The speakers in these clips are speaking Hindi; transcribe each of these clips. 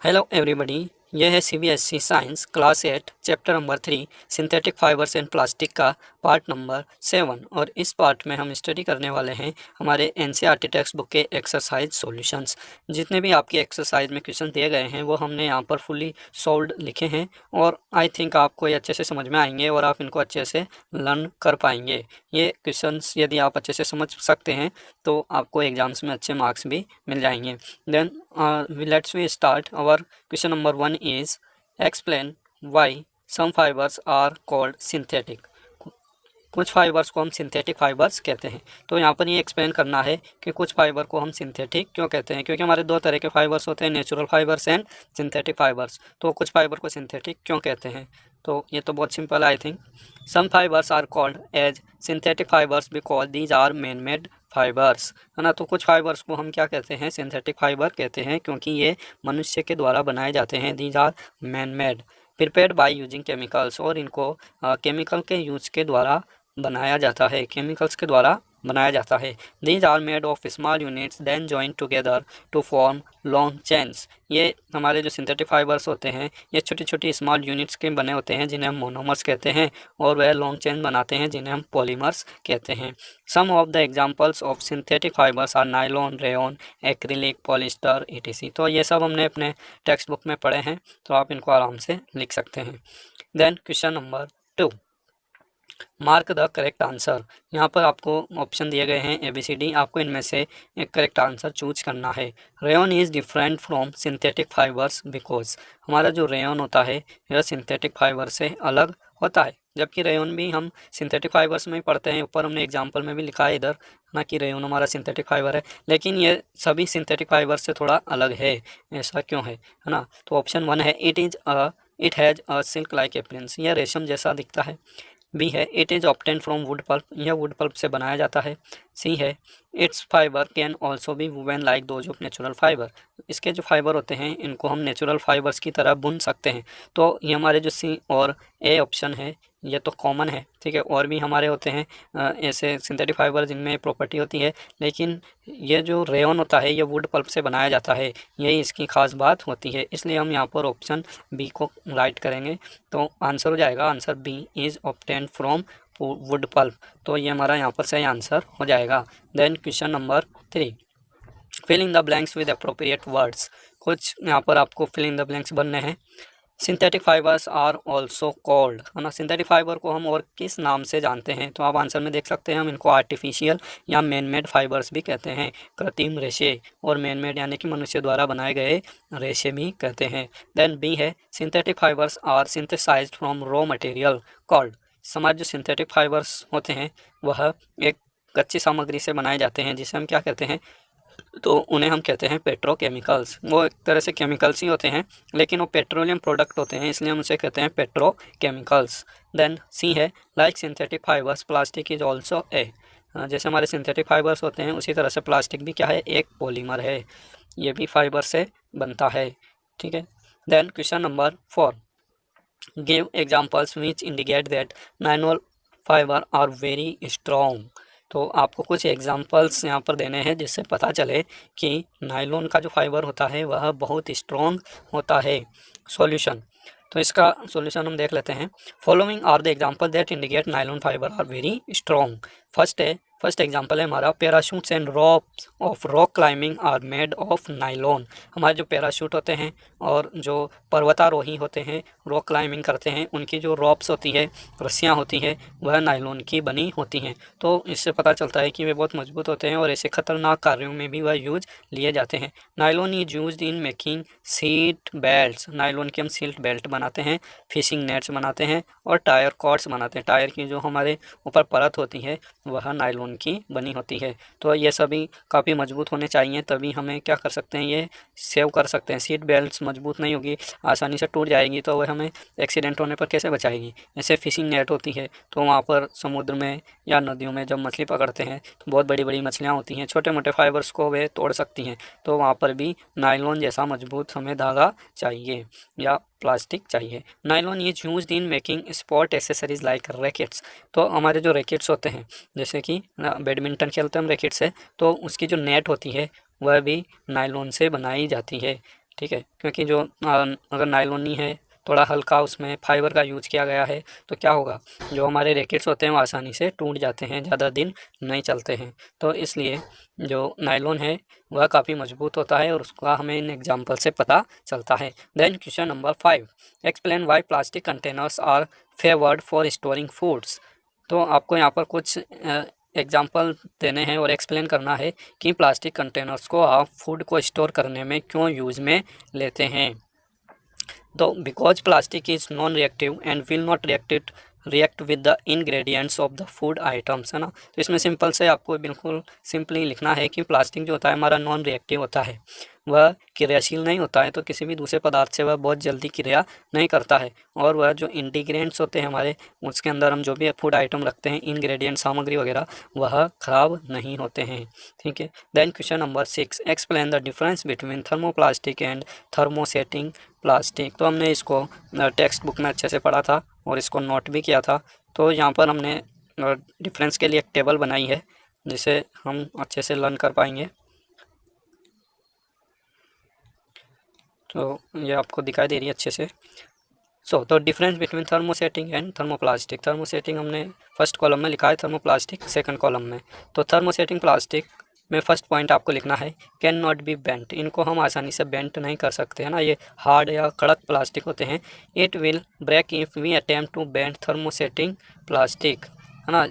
हेलो एवरीबॉडी, यह है CBSE science class 8 chapter number 3 synthetic fibres and plastic का पार्ट नंबर 7। और इस पार्ट में हम स्टडी करने वाले हैं हमारे एनसीईआरटी टेक्स्ट बुक के एक्सरसाइज सॉल्यूशंस। जितने भी आपके एक्सरसाइज में क्वेश्चन दिए गए हैं वो हमने यहाँ पर फुली सॉल्व्ड लिखे हैं और आई थिंक आपको ये अच्छे से समझ में आएंगे और आप इनको अच्छे से लर्न कर पाएंगे। ये क्वेश्चंस यदि आप अच्छे से समझ सकते हैं तो आपको एग्जाम्स में अच्छे मार्क्स भी मिल जाएंगे। Then let's we start. Our question number 1 is explain why some fibers are called synthetic. कुछ फाइबर्स को हम सिंथेटिक फाइबर्स कहते हैं। तो यहाँ पर ये एक्सप्लेन करना है कि कुछ फाइबर को हम सिंथेटिक क्यों कहते हैं, क्योंकि हमारे दो तरह के फाइबर्स होते हैं, natural fibres and synthetic fibres. तो कुछ फाइबर को सिंथेटिक क्यों कहते हैं, तो ये तो बहुत simple I think. Some fibres are called as synthetic fibres because these are man made fibres, है ना। तो कुछ फाइबर्स को हम क्या कहते हैं, सिंथेटिक फाइबर कहते हैं, क्योंकि ये मनुष्य के द्वारा बनाए जाते हैं। These are man made prepared by using chemicals, और इनको केमिकल के यूज के द्वारा बनाया जाता है, केमिकल्स के द्वारा बनाया जाता है। These are made of small units then join together to form long chains. ये हमारे जो सिंथेटिक फाइबर्स होते हैं ये छोटी छोटी स्मॉल यूनिट्स के बने होते हैं जिन्हें हम मोनोमर्स कहते हैं, और वह लॉन्ग चेन बनाते हैं जिन्हें हम पॉलीमर्स कहते हैं। Some of the examples of synthetic fibres are nylon, rayon, acrylic, polyester etc। तो ये सब हमने अपने टेक्स्ट बुक में पढ़े हैं, तो आप इनको आराम से लिख सकते हैं। Then question number 2, mark the correct answer. यहाँ पर आपको ऑप्शन दिए गए हैं ABCD, आपको इनमें से एक करेक्ट आंसर चूज करना है। Rayon is different from synthetic fibres because, हमारा जो रेयन होता है यह सिंथेटिक फाइबर से अलग होता है, जबकि रेयन भी हम सिंथेटिक फाइबर्स में ही पढ़ते हैं। ऊपर हमने एग्जाम्पल में भी लिखा है इधर ना कि रेयन हमारा सिंथेटिक फाइबर है, लेकिन ये सभी सिंथेटिक फाइबर से थोड़ा अलग है। ऐसा क्यों है ना। तो ऑप्शन 1 है it has a silk like appearance, यह रेशम जैसा दिखता है। बी है it is obtain from wood pulp, यह वुड पल्प से बनाया जाता है। सी है it's fibre can also be woven like those of natural fibre, इसके जो फाइबर होते हैं इनको हम नेचुरल फाइबर्स की तरह बुन सकते हैं। तो ये हमारे जो सी और ए ऑप्शन है ये तो कॉमन है, ठीक है। और भी हमारे होते हैं ऐसे सिंथेटिक फाइबर जिनमें प्रॉपर्टी होती है, लेकिन ये जो रेयन होता है ये वुड पल्प से बनाया जाता है, यही इसकी खास बात होती है। इसलिए हम यहाँ पर ऑप्शन बी को राइट करेंगे, तो आंसर हो जाएगा answer B is obtain from wood pulp. तो ये हमारा यहाँ पर सही आंसर हो जाएगा। Then question number 3, fill in the blanks with appropriate words. कुछ यहाँ पर आपको फिल इन द ब्लैंक्स बनने हैं। Synthetic fibres are also called, है ना। सिंथेटिक फाइबर को हम और किस नाम से जानते हैं, तो आप आंसर में देख सकते हैं। हम इनको आर्टिफिशियल या मैन मेड फाइबर्स भी कहते हैं, कृत्रिम रेशे, और मैन मेड यानी कि मनुष्य द्वारा बनाए गए रेशे भी कहते हैं। देन बी है synthetic fibres are synthesised from raw material called, हमारे जो सिंथेटिक फाइबर्स होते हैं वह एक कच्ची सामग्री से बनाए जाते हैं जिसे हम क्या कहते हैं, तो उन्हें हम कहते हैं पेट्रोकेमिकल्स। वो एक तरह से केमिकल्स ही होते हैं, लेकिन वो पेट्रोलियम प्रोडक्ट होते हैं, इसलिए हम उसे कहते हैं पेट्रोकेमिकल्स। देन सी है like synthetic fibres plastic is also a, जैसे हमारे सिंथेटिक फाइबर्स होते हैं उसी तरह से प्लास्टिक भी क्या है, एक पॉलीमर है, ये भी फाइबर से बनता है, ठीक है। Then question number 4, give examples which indicate that nylon fibre are very strong. तो आपको कुछ एग्जांपल्स यहाँ पर देने हैं जिससे पता चले कि नायलॉन का जो फाइबर होता है वह बहुत स्ट्रॉन्ग होता है। सॉल्यूशन, तो इसका सॉल्यूशन हम देख लेते हैं। Following are the example that indicate nylon fibre are very strong. First example है हमारा parachutes and ropes of rock climbing are made of nylon. हमारे जो पैराशूट होते हैं और जो पर्वतारोही होते हैं रॉक क्लाइंबिंग करते हैं, उनकी जो रॉप्स होती है, रस्सियाँ होती है, वह नायलॉन की बनी होती हैं। तो इससे पता चलता है कि वे बहुत मजबूत होते हैं और ऐसे खतरनाक कार्यों में भी वह यूज लिए जाते हैं। Nylon is use in making seat belt, nylon की हम सीट बेल्ट बनाते हैं, फिशिंग नेट्स बनाते हैं और टायर कॉर्ड्स बनाते हैं। टायर की जो हमारे ऊपर परत होती है वह नायलॉन की बनी होती है। तो ये सभी काफ़ी मजबूत होने चाहिए, तभी हमें क्या कर सकते हैं, ये सेव कर सकते हैं। सीट बेल्ट मजबूत नहीं होगी, आसानी से टूट जाएगी, तो वह हमें एक्सीडेंट होने पर कैसे बचाएगी। जैसे फिशिंग नेट होती है, तो वहाँ पर समुद्र में या नदियों में जब मछली पकड़ते हैं तो बहुत बड़ी बड़ी मछलियाँ होती हैं, छोटे मोटे फाइबर्स को वे तोड़ सकती हैं, तो वहाँ पर भी नायलॉन जैसा मजबूत हमें धागा चाहिए या प्लास्टिक चाहिए। Nylon is used in making sport accessories like rackets. तो हमारे जो रैकेट्स होते हैं, जैसे कि बैडमिंटन खेलते हैं हम रैकेट से, तो उसकी जो नेट होती है वह भी नायलॉन से बनाई जाती है। ठीक है, क्योंकि जो अगर नायलॉन नहीं है, थोड़ा हल्का उसमें फाइबर का यूज किया गया है, तो क्या होगा, जो हमारे रैकेट्स होते हैं वो आसानी से टूट जाते हैं, ज़्यादा दिन नहीं चलते हैं। तो इसलिए जो नायलॉन है वह काफ़ी मजबूत होता है और उसका हमें इन एग्जाम्पल से पता चलता है। Then question number 5, explain why plastic containers are favoured for storing foods. तो आपको यहाँ पर कुछ एग्जाम्पल देने हैं और एक्सप्लेन करना है कि प्लास्टिक कंटेनर्स को आप फूड को स्टोर करने में क्यों यूज़ में लेते हैं। तो because plastic is non reactive and will not react with the ingredients of the food items, है ना। तो इसमें सिंपल से आपको बिल्कुल सिंपली लिखना है कि प्लास्टिक जो होता है हमारा नॉन रिएक्टिव होता है, वह क्रियाशील नहीं होता है, तो किसी भी दूसरे पदार्थ से वह बहुत जल्दी क्रिया नहीं करता है, और वह जो इंग्रेडिएंट्स होते हैं हमारे, उसके अंदर हम जो भी फूड आइटम रखते हैं, इंग्रेडिएंट सामग्री वगैरह, वह खराब नहीं होते हैं। ठीक है। Then question number 6, explain the difference between thermoplastic and thermosetting plastic. तो हमने इसको टेक्स्ट बुक में अच्छे से पढ़ा था और इसको नोट भी किया था। तो यहाँ पर हमने डिफरेंस के लिए एक टेबल बनाई है जिसे हम अच्छे से लर्न कर पाएंगे। तो ये आपको दिखाई दे रही है अच्छे से। तो difference between thermosetting and thermoplastic. Thermosetting हमने फर्स्ट कॉलम में लिखा है, थर्मोप्लास्टिक सेकंड कॉलम में। तो थर्मोसेटिंग प्लास्टिक में फर्स्ट पॉइंट आपको लिखना है कैन नॉट बी बेंट। इनको हम आसानी से बेंट नहीं कर सकते, है ना, ये हार्ड या कड़क प्लास्टिक होते हैं। It will break if we attempt to bend thermosetting plastic, है ना।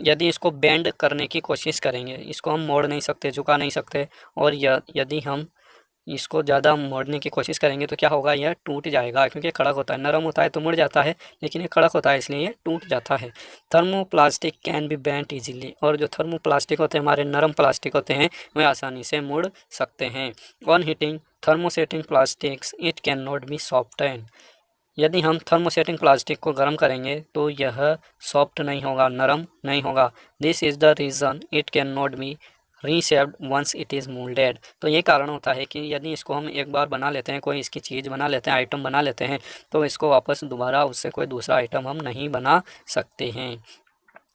यदि इसको बेंड करने की कोशिश करेंगे, इसको हम मोड़ नहीं सकते, झुका नहीं सकते, और यदि हम इसको ज़्यादा मोड़ने की कोशिश करेंगे तो क्या होगा, यह टूट जाएगा, क्योंकि कड़क होता है। नरम होता है तो मुड़ जाता है, लेकिन ये कड़क होता है इसलिए ये टूट जाता है। Thermoplastic can be bent easily. और जो थर्मोप्लास्टिक होते हैं, हमारे नरम प्लास्टिक होते हैं, वे आसानी से मुड़ सकते हैं। On heating thermosetting plastics it can not be soften. यदि हम थर्मोसेटिंग प्लास्टिक को गर्म करेंगे तो यह सॉफ्ट नहीं होगा, नरम नहीं होगा। This is the reason it can not be reshaped once it is moulded. तो ये कारण होता है कि यदि इसको हम एक बार बना लेते हैं, कोई इसकी चीज़ बना लेते हैं, आइटम बना लेते हैं, तो इसको वापस दोबारा उससे कोई दूसरा आइटम हम नहीं बना सकते हैं।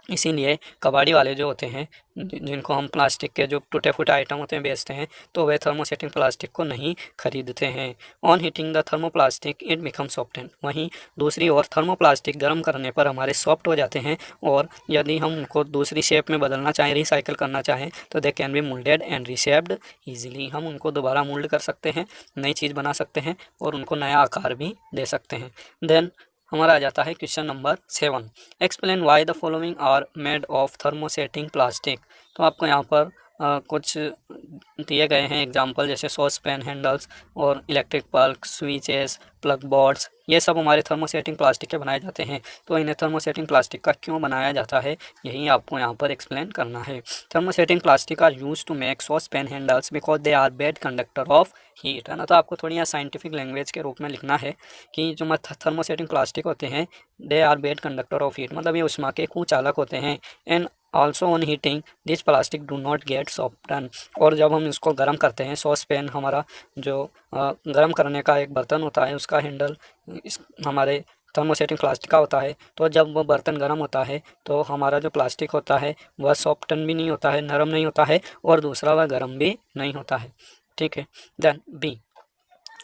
इसीलिए कबाड़ी वाले जो होते हैं, जिनको हम प्लास्टिक के जो टूटे फूटे आइटम होते हैं बेचते हैं, तो वे थर्मोसेटिंग प्लास्टिक को नहीं खरीदते हैं। On heating the thermoplastic it become soften. वहीं दूसरी ओर थर्मोप्लास्टिक गर्म करने पर हमारे सॉफ्ट हो जाते हैं, और यदि हम उनको दूसरी शेप में बदलना चाहें, रिसाइकिल करना चाहें, तो they can be moulded and reshaped easily. हम उनको दोबारा मोल्ड कर सकते हैं, नई चीज़ बना सकते हैं, और उनको नया आकार भी दे सकते हैं। देन हमारा आ जाता है question number 7, explain why the following are made of thermosetting plastic. तो आपको यहाँ पर कुछ दिए गए हैं एग्जाम्पल, जैसे सॉस पैन हैंडल्स और electric bulb, switches, plug boards, ये सब हमारे थर्मोसेटिंग प्लास्टिक के बनाए जाते हैं। तो इन्हें थर्मोसेटिंग प्लास्टिक का क्यों बनाया जाता है, यही आपको यहाँ पर एक्सप्लेन करना है। Thermosetting plastic are use to make sauce pan handles because they are bad conductor of heat, है ना। तो आपको थोड़ी यहाँ साइंटिफिक लैंग्वेज के रूप में लिखना है कि जो थर्मोसेटिंग प्लास्टिक होते हैं, they are bad conductor of heat, मतलब ये उष्मा के कुचालक होते हैं। And also on heating this plastic do not get soften. और जब हम इसको गर्म करते हैं, सॉस पैन हमारा जो गर्म करने का एक बर्तन होता है, उसका हैंडल इस हमारे थर्मोसेटिंग प्लास्टिक का होता है। तो जब वो बर्तन गर्म होता है तो हमारा जो प्लास्टिक होता है वह सॉफ्टन भी नहीं होता है, नरम नहीं होता है, और दूसरा वह गर्म भी नहीं होता है। ठीक है। Then B,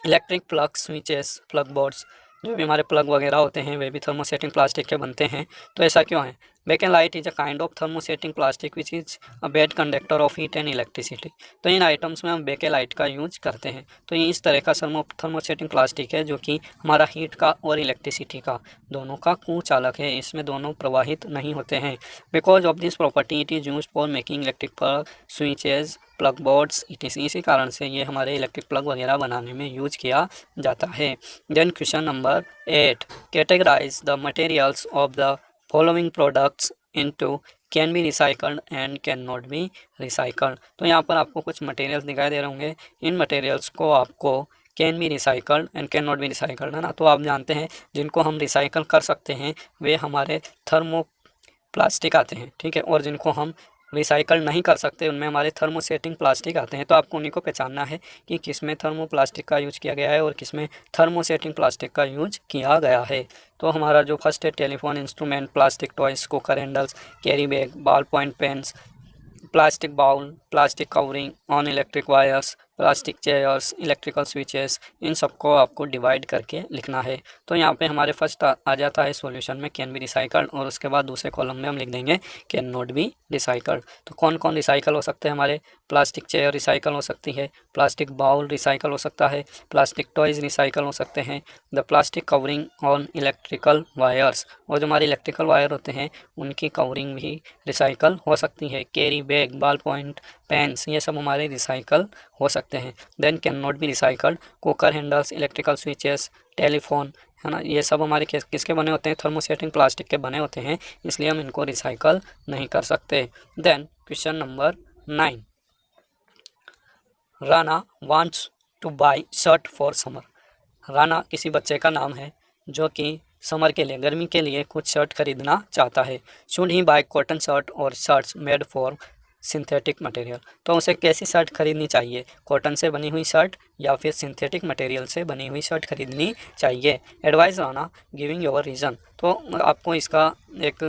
electric plug switches, plug boards, जो भी हमारे प्लग वगैरह होते हैं वे भी थर्मोसेटिंग प्लास्टिक के बनते हैं। तो ऐसा क्यों है? Bakelite is a kind of thermosetting plastic which is a bad conductor of heat and electricity. तो इन आइटम्स में हम बेकन लाइट का यूज करते हैं। तो ये इस तरह का थर्मोसेटिंग प्लास्टिक है जो कि हमारा हीट का और इलेक्ट्रिसिटी का दोनों का कुचालक है, इसमें दोनों प्रवाहित नहीं होते हैं। Because of this property it is use for making electric plug, switches, plug boards, इसी कारण से ये हमारे इलेक्ट्रिक प्लग वगैरह बनाने में यूज किया जाता है। Then question number 8, categorise the materials of the following products into can be recycled and can not be recycled. तो यहाँ पर आपको कुछ मटेरियल्स दिखाई दे रहे होंगे, इन मटेरियल्स को आपको can be recycled and can not be recycled, है ना। तो आप जानते हैं जिनको हम रिसाइकल कर सकते हैं वे हमारे थर्मो प्लास्टिक आते हैं, ठीक है, और जिनको हम रिसाइकल नहीं कर सकते उनमें हमारे थर्मोसेटिंग प्लास्टिक आते हैं। तो आपको उन्हीं को पहचानना है कि किस में थर्मो प्लास्टिक का यूज किया गया है और किस में थर्मोसेटिंग प्लास्टिक का यूज किया गया है। तो हमारा जो फर्स्ट है, telephone instrument, plastic toys, cooker handles, carry bag, ball point pens, plastic bowl, plastic covering on electric wires, plastic chairs, electrical switches, इन सबको आपको डिवाइड करके लिखना है। तो यहाँ पे हमारे फर्स्ट आ जाता है सॉल्यूशन में कैन बी रिसाइकल्ड, और उसके बाद दूसरे कॉलम में हम लिख देंगे कैन नॉट बी रिसाइकल्ड। तो कौन कौन रिसाइकल हो सकते हैं हमारे? प्लास्टिक चेयर रिसाइकल हो सकती है, प्लास्टिक बाउल रिसाइकल हो सकता है, प्लास्टिक टॉयज़ रिसाइकल हो सकते हैं, the plastic covering on electrical wires, और जो हमारे इलेक्ट्रिकल वायर होते हैं उनकी कवरिंग भी रिसाइकल हो सकती है, carry bag, ball point, pens, ये सब हमारे रिसाइकल हो सकते हैं। Then can not be recycled, cooker handles, electrical switches, telephone, है ना, ये सब हमारे किसके बने होते हैं? थर्मोसेटिंग प्लास्टिक के बने होते हैं, इसलिए हम इनको रिसाइकल नहीं कर सकते। Then question number 9, Rana wants to buy shirt for summer. Rana किसी बच्चे का नाम है जो कि समर के लिए, गर्मी के लिए कुछ शर्ट खरीदना चाहता है। Should he buy cotton shirt और shirts made for synthetic material, तो उसे कैसी शर्ट खरीदनी चाहिए? कॉटन से बनी हुई शर्ट या फिर सिंथेटिक मटेरियल से बनी हुई शर्ट खरीदनी चाहिए। Advice Rana giving your reason, तो आपको इसका एक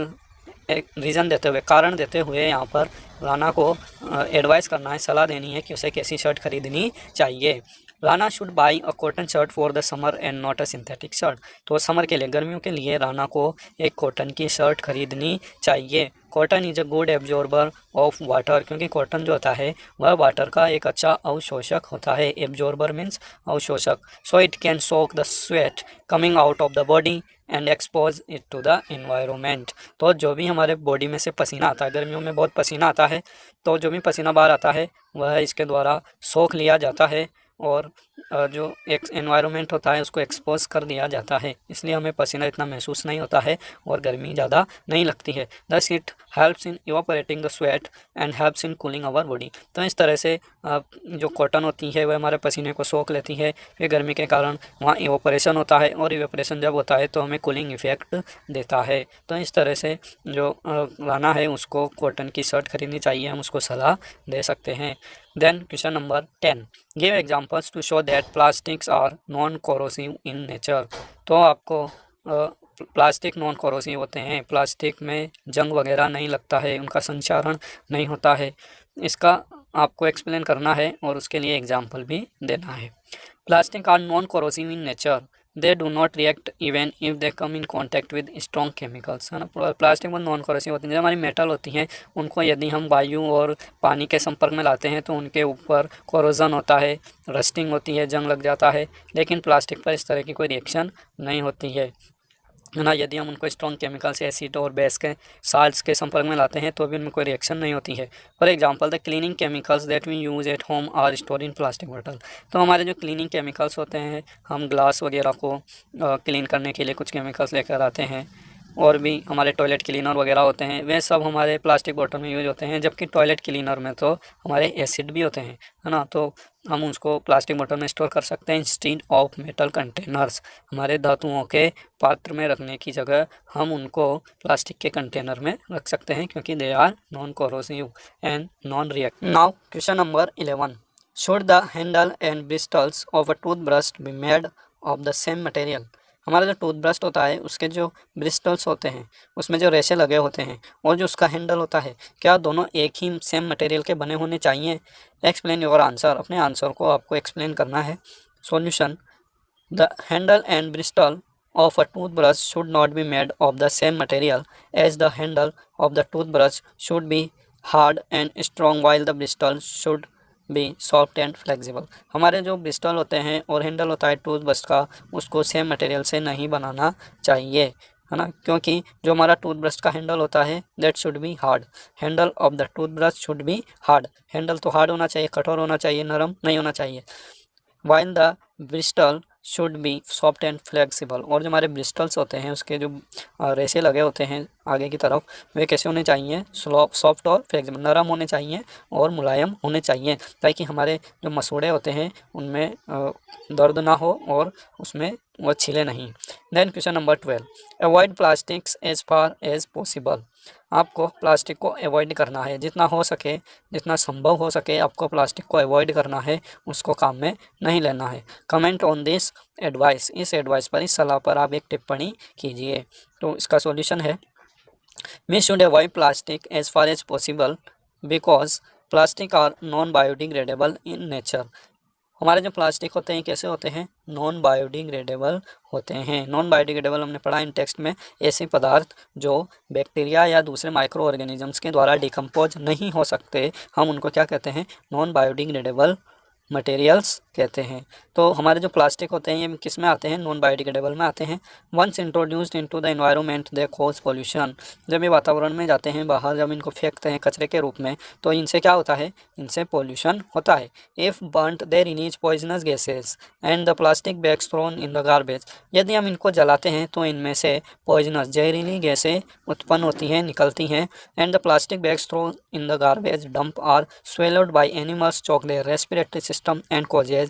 रीज़न देते हुए, कारण देते हुए यहाँ पर राना को एडवाइस करना है, सलाह देनी है कि उसे कैसी शर्ट खरीदनी चाहिए। Rana should by a cotton shirt for the summer and not a synthetic shirt, तो समर के लिए, गर्मियों के लिए राना को एक कॉटन की शर्ट खरीदनी चाहिए। Cotton is a good absorber of water, क्योंकि कॉटन जो होता है वह वाटर का एक अच्छा अवशोषक होता है। एब्जॉर्बर मीन्स अवशोषक। So it can soak the sweat coming out of the body and expose it to the environment, तो जो भी हमारे बॉडी में से पसीना आता है, गर्मियों में बहुत पसीना आता है, तो जो भी पसीना बाहर आता है वह इसके द्वारा सोख लिया जाता है और जो एक एनवायरनमेंट होता है उसको एक्सपोज कर दिया जाता है, इसलिए हमें पसीना इतना महसूस नहीं होता है और गर्मी ज़्यादा नहीं लगती है। Thus it helps in evaporating the sweat and helps in cooling our body, तो इस तरह से जो कॉटन होती है वह हमारे पसीने को सोख लेती है, फिर गर्मी के कारण वहाँ इवापोरेशन होता है और इवापोरेशन जब होता है तो हमें कूलिंग इफेक्ट देता है। तो इस तरह से जो राना है उसको कॉटन की शर्ट खरीदनी चाहिए, हम उसको सलाह दे सकते हैं। Then question number 10, give examples to show that plastics are non corrosive in nature, तो आपको प्लास्टिक नॉन कोरोसिव होते हैं, प्लास्टिक में जंग वगैरह नहीं लगता है, उनका संचारण नहीं होता है, इसका आपको एक्सप्लेन करना है और उसके लिए एग्जाम्पल भी देना है। Plastic are non corrosive in nature, they do not react even if they come in contact with strong chemicals, है ना। प्लास्टिक में नॉन कोरोसिव होती हैं, हमारी मेटल होती हैं, उनको यदि हम वायु और पानी के संपर्क में लाते हैं तो उनके ऊपर कोरोजन होता है, रस्टिंग होती है, जंग लग जाता है, लेकिन प्लास्टिक पर इस तरह की कोई रिएक्शन नहीं होती है ना। यदि हम उनको स्ट्रॉन्ग केमिकल्स, एसिड और बेस के साल्ट्स के संपर्क में लाते हैं तो भी उनमें कोई रिएक्शन नहीं होती है। For example the cleaning chemicals that we use at home are store in plastic bottle, तो हमारे जो क्लीनिंग केमिकल्स होते हैं, हम ग्लास वगैरह को क्लीन करने के लिए कुछ केमिकल्स लेकर आते हैं, और भी हमारे टॉयलेट क्लीनर वगैरह होते हैं, वे सब हमारे प्लास्टिक बॉटल में यूज होते हैं, जबकि टॉयलेट क्लीनर में तो हमारे एसिड भी होते हैं, है ना। तो हम उसको प्लास्टिक बॉटल में स्टोर कर सकते हैं इंस्टेड ऑफ मेटल कंटेनर्स, हमारे धातुओं के पात्र में रखने की जगह हम उनको प्लास्टिक के कंटेनर में रख सकते हैं, क्योंकि they are non corrosive and non react. Now question number 11, should the handle and bristles of a toothbrush be made of the same material, हमारा जो टूथब्रश होता है उसके जो ब्रिस्टल्स होते हैं उसमें जो रेशे लगे होते हैं और जो उसका हैंडल होता है, क्या दोनों एक ही सेम मटेरियल के बने होने चाहिए? एक्सप्लेन योर आंसर, अपने आंसर को आपको एक्सप्लेन करना है। Solution, the handle and Bristol of a toothbrush should not be made of the same material, as the handle of the toothbrush should be hard and strong while the bristle should be soft and flexible, हमारे जो ब्रिस्टल होते हैं और हैंडल होता है टूथब्रश का उसको सेम मटेरियल से नहीं बनाना चाहिए, है ना, क्योंकि जो हमारा टूथब्रश का हैंडल होता है that should be hard, handle of the toothbrush should be hard, handle तो हार्ड होना चाहिए, कठोर होना चाहिए, नरम नहीं होना चाहिए। While the Bristol should be soft and flexible, और जो हमारे ब्रिस्टल्स होते हैं उसके जो रेशे लगे होते हैं आगे की तरफ वे कैसे होने चाहिए? सॉफ्ट और फ्लेक्सिबल, नरम होने चाहिए और मुलायम होने चाहिए, ताकि हमारे जो मसूड़े होते हैं उनमें दर्द ना हो और उसमें वो छिले नहीं। Then question number 12, avoid plastics as far as possible, आपको प्लास्टिक को अवॉइड करना है, जितना हो सके, जितना संभव हो सके आपको प्लास्टिक को अवॉइड करना है, उसको काम में नहीं लेना है। कमेंट ऑन दिस एडवाइस, इस एडवाइस पर, इस सलाह पर आप एक टिप्पणी कीजिए। तो इसका सॉल्यूशन है, we should avoid plastic as far as possible because plastic are non biodegradable in nature, हमारे जो प्लास्टिक होते हैं कैसे होते हैं, नॉन बायोडिग्रेडेबल होते हैं। नॉन बायोडिग्रेडेबल हमने पढ़ा इन टेक्स्ट में, ऐसे पदार्थ जो बैक्टीरिया या दूसरे माइक्रो ऑर्गेनिजम्स के द्वारा डिकम्पोज नहीं हो सकते, हम उनको क्या कहते हैं, नॉन बायोडिग्रेडेबल मटेरियल्स कहते हैं। तो हमारे जो प्लास्टिक होते हैं ये किस में आते हैं, नॉन बायोडिग्रेडेबल में आते हैं। Once introduced into the environment they cause pollution, जब ये वातावरण में जाते हैं बाहर, जब इनको फेंकते हैं कचरे के रूप में, तो इनसे क्या होता है, इनसे पोल्यूशन होता है। If burnt they release poisonous gases and the plastic bags thrown in the garbage, यदि हम इनको जलाते हैं तो इनमें से पॉइजनस जहरीली गैसें उत्पन्न होती हैं, निकलती हैं। And the plastic bags thrown in the garbage dump are swallowed by animals choke their respiratory system and causes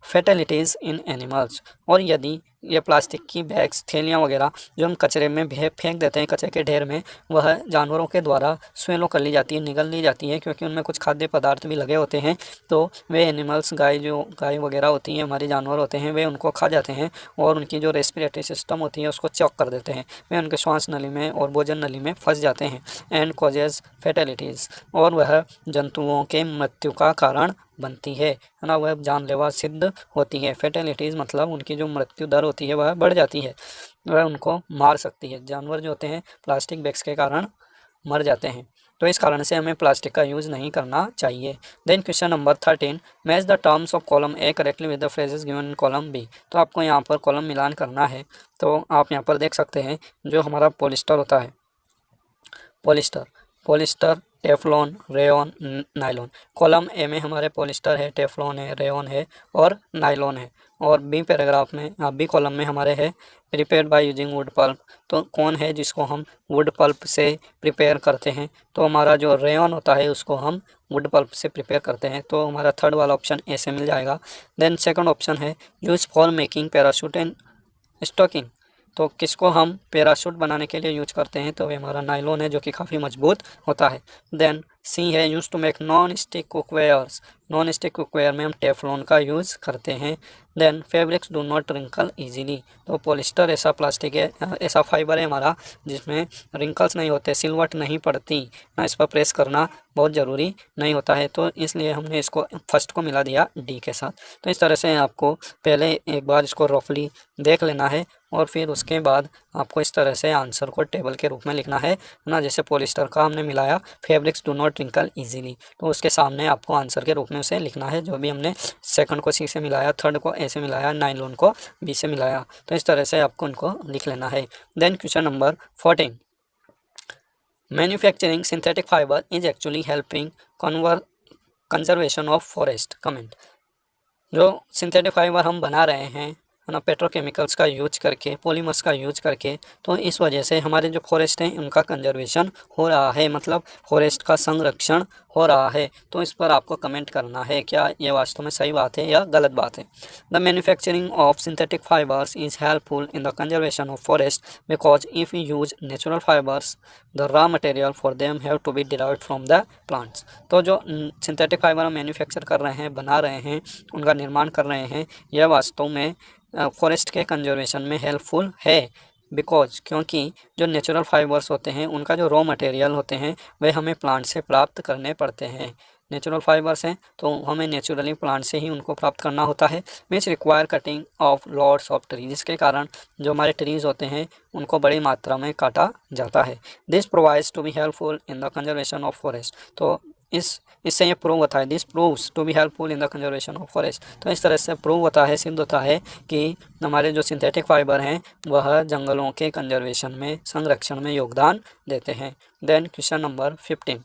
fatalities in animals, और यदि ये प्लास्टिक की बैग्स, थैलियाँ वगैरह जो हम कचरे में फेंक देते हैं, कचरे के ढेर में, वह जानवरों के द्वारा स्वेलो कर ली जाती है, निगल ली जाती है, क्योंकि उनमें कुछ खाद्य पदार्थ भी लगे होते हैं। तो वे एनिमल्स, गाय वगैरह होती हैं, हमारे जानवर होते हैं, वे उनको खा जाते हैं और उनकी जो रेस्पिरेटरी सिस्टम होती है उसको चौक कर देते हैं, वे उनके श्वास नली में और भोजन नली में फंस जाते हैं। एंड कॉजेज फैटेलिटीज़, और वह जंतुओं के मृत्यु का कारण बनती है ना, वह जानलेवा सिद्ध होती है। फैटेलिटीज़ मतलब उनकी जो मृत्यु दर होती है वह बढ़ जाती है, वह उनको मार सकती है। जानवर जो होते हैं प्लास्टिक बैग्स के कारण मर जाते हैं, तो इस कारण से हमें प्लास्टिक का यूज़ नहीं करना चाहिए। Then question number 13, match the terms of column A correctly with the phrases given in column B. तो आपको यहाँ पर कॉलम मिलान करना है। तो आप यहाँ पर देख सकते हैं जो हमारा पॉलिस्टर होता है, polyester, Teflon, rayon, nylon. Column A में हमारे पॉलिस्टर है, टेफ्लॉन है, रेयॉन है और नायलॉन है। और बी पैराग्राफ में, बी कॉलम में हमारे है prepared by using would pulp. तो कौन है जिसको हम वुड पल्प से प्रिपेयर करते हैं, तो हमारा जो रेयॉन होता है उसको हम वुड पल्प से प्रिपेयर करते हैं। तो हमारा थर्ड वाला ऑप्शन ए से मिल जाएगा। देन सेकंड ऑप्शन है use for making parachute and stocking. तो किसको हम पैराशूट बनाने के लिए यूज करते हैं, तो ये हमारा नायलॉन है जो कि काफ़ी मजबूत होता है। देन सी है use to make non stick cookwares. Non stick cookware में हम टेफ्लॉन का यूज़ करते हैं। Then fabrics do not wrinkle easily. तो पॉलिस्टर ऐसा प्लास्टिक है, ऐसा फाइबर है हमारा जिसमें रिंकल्स नहीं होते, सिलवट नहीं पड़ती ना, इस पर प्रेस करना बहुत ज़रूरी नहीं होता है। तो इसलिए हमने इसको फर्स्ट को मिला दिया डी के साथ। तो इस तरह से आपको पहले एक बार इसको रफली देख लेना है और फिर उसके बाद आपको इस तरह से आंसर को टेबल के रूप में लिखना है ना। जैसे पॉलिस्टर का हमने मिलाया fabrics do not wrinkle easily, तो उसके सामने आपको आंसर के रूप में उसे लिखना है। जो भी हमने सेकंड को सी से मिलाया, थर्ड को ए से मिलाया, नायलॉन को बी से मिलाया, तो इस तरह से आपको उनको लिख लेना है। Then question number 14, manufacturing synthetic fibre is actually helping conservation of forest. Comment, जो सिंथेटिक फाइबर हम बना रहे हैं है ना, पेट्रोकेमिकल्स का यूज करके, पॉलीमर्स का यूज करके, तो इस वजह से हमारे जो फॉरेस्ट हैं उनका कंजर्वेशन हो रहा है, मतलब फॉरेस्ट का संरक्षण हो रहा है। तो इस पर आपको कमेंट करना है क्या ये वास्तव में सही बात है या गलत बात है। The manufacturing of synthetic fibres is helpful in the conservation of forest because if you use natural fibres the raw material for them have to be derived from the plants. तो जो सिंथेटिक फाइबर हम मैन्युफैक्चर कर रहे हैं, बना रहे हैं, उनका निर्माण कर रहे हैं, यह वास्तव में फॉरेस्ट के कंजर्वेशन में हेल्पफुल है। बिकॉज, क्योंकि जो नेचुरल फाइबर्स होते हैं उनका जो रॉ मटेरियल होते हैं वे हमें प्लांट से प्राप्त करने पड़ते हैं। नेचुरल फाइबर्स हैं तो हमें नेचुरली प्लांट से ही उनको प्राप्त करना होता है। Which require cutting of lots of tree, जिसके कारण जो हमारे ट्रीज होते हैं उनको बड़ी मात्रा में काटा जाता है। This provides to be helpful in the conservation of forest. तो इससे ये प्रूव होता है, this proves to be helpful in the conservation of forest. तो इस तरह से प्रूव होता है, सिद्ध होता है कि हमारे जो सिंथेटिक फाइबर हैं वह जंगलों के कंजर्वेशन में, संरक्षण में योगदान देते हैं। Then question number 15,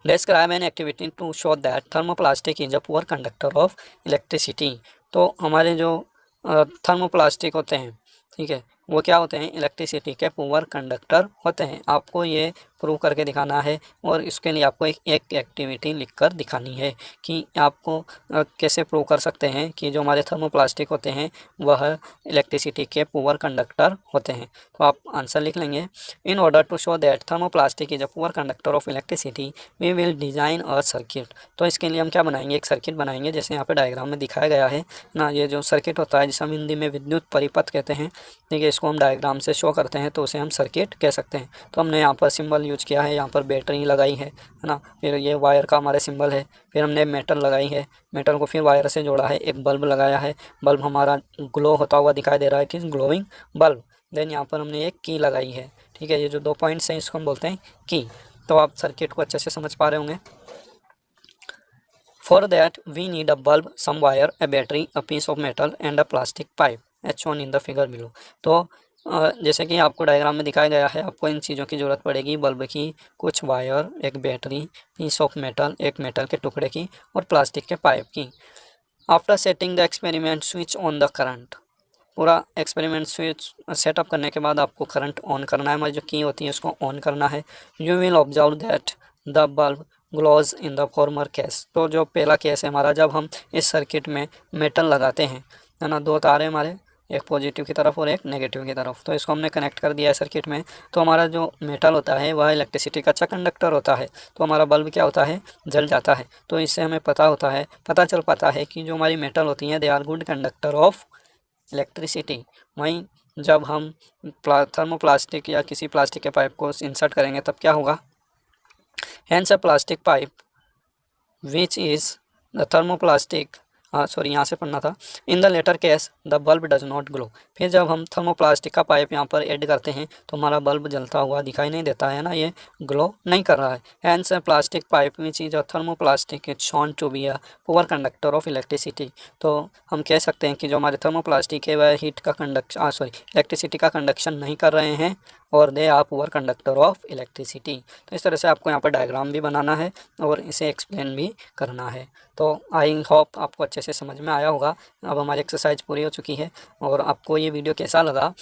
describe an activity to show that thermoplastic is a poor conductor of electricity. तो हमारे जो थर्मोप्लास्टिक होते हैं, ठीक है, वो क्या होते हैं, इलेक्ट्रिसिटी के पुअर कंडक्टर होते हैं। आपको ये प्रूव करके दिखाना है और इसके लिए आपको एक एक्टिविटी लिखकर दिखानी है कि आपको कैसे प्रूव कर सकते हैं कि जो हमारे थर्मोप्लास्टिक होते हैं वह इलेक्ट्रिसिटी के पुअर कंडक्टर होते हैं। तो आप आंसर लिख लेंगे, in order to show that thermoplastic is a poor conductor of electricity we will design a circuit. तो इसके लिए हम क्या बनाएंगे, एक सर्किट बनाएंगे, जैसे यहाँ पे डायग्राम में दिखाया गया है ना। ये जो सर्किट होता है जिसे हम हिंदी में विद्युत परिपथ कहते हैं, ठीक है, इसको हम डायग्राम से शो करते हैं तो उसे हम सर्किट कह सकते हैं। तो हमने यहाँ पर सिंबल यूज किया है, यहाँ पर बैटरी लगाई है ना, फिर ये वायर का हमारे सिंबल है, फिर हमने मेटल लगाई है, मेटल को फिर वायर से जोड़ा है, एक बल्ब लगाया है, बल्ब हमारा ग्लो होता हुआ दिखाई दे रहा है कि ग्लोइंग बल्ब। देन यहाँ पर हमने एक की लगाई है, ठीक है। ये जो 2 पॉइंट्स हैं इसको हम बोलते हैं की। तो आप सर्किट को अच्छे से समझ पा रहे होंगे। For that we need a bulb, some wire, a battery, a piece of metal and a plastic pipe as shown in the figure below। तो जैसे कि आपको डायग्राम में दिखाया गया है, आपको इन चीज़ों की ज़रूरत पड़ेगी, बल्ब की, कुछ वायर, एक बैटरी, पीस ऑफ मेटल, एक मेटल के टुकड़े की, और प्लास्टिक के पाइप की। After setting the experiment switch on the current. पूरा एक्सपेरिमेंट स्विच सेटअप करने के बाद आपको करंट ऑन करना है, हमारी जो की होती है उसको ऑन करना है। You will observe that the bulb glows in the former case. तो जो पहला केस है हमारा, जब हम इस सर्किट में मेटल लगाते हैं, है ना, 2 तार है हमारे, एक पॉजिटिव की तरफ और एक नेगेटिव की तरफ। तो इसको हमने कनेक्ट कर दिया है सर्किट में। तो हमारा जो मेटल होता है वह इलेक्ट्रिसिटी का अच्छा कंडक्टर होता है, तो हमारा बल्ब क्या होता है, जल जाता है। तो इससे हमें पता चल पाता है कि जो हमारी मेटल होती हैं they are good conductor of electricity. वहीं जब हम थर्मोप्लास्टिक या किसी प्लास्टिक के पाइप को इंसर्ट करेंगे तब क्या होगा, hence a plastic pipe which is the thermoplastic, यहाँ से पढ़ना था, in the latter case the bulb does not glow. फिर जब हम थर्मोप्लास्टिक का पाइप यहाँ पर ऐड करते हैं तो हमारा बल्ब जलता हुआ दिखाई नहीं देता है ना, ये ग्लो नहीं कर रहा है। Hence plastic pipe which is a thermoplastic is shown to be a poor conductor of electricity. तो हम कह सकते हैं कि जो हमारे थर्मोप्लास्टिक है वह हीट का इलेक्ट्रिसिटी का कंडक्शन नहीं कर रहे हैं, और they are poor conductor of electricity. तो इस तरह से आपको यहाँ पर डायग्राम भी बनाना है और इसे एक्सप्लेन भी करना है। तो आई होप आपको अच्छे से समझ में आया होगा। अब हमारी एक्सरसाइज पूरी हो चुकी है, और आपको ये वीडियो कैसा लगा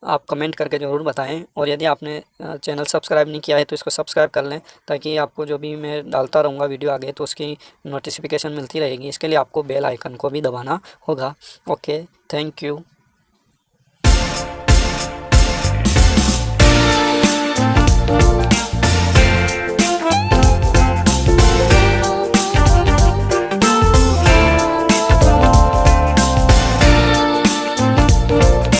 आप कमेंट करके ज़रूर बताएं। और यदि आपने चैनल सब्सक्राइब नहीं किया है तो इसको सब्सक्राइब कर लें, ताकि आपको जो भी मैं डालता रहूँगा वीडियो आगे तो उसकी नोटिफिकेशन मिलती रहेगी। इसके लिए आपको बेल आइकन को भी दबाना होगा। Okay, thank you.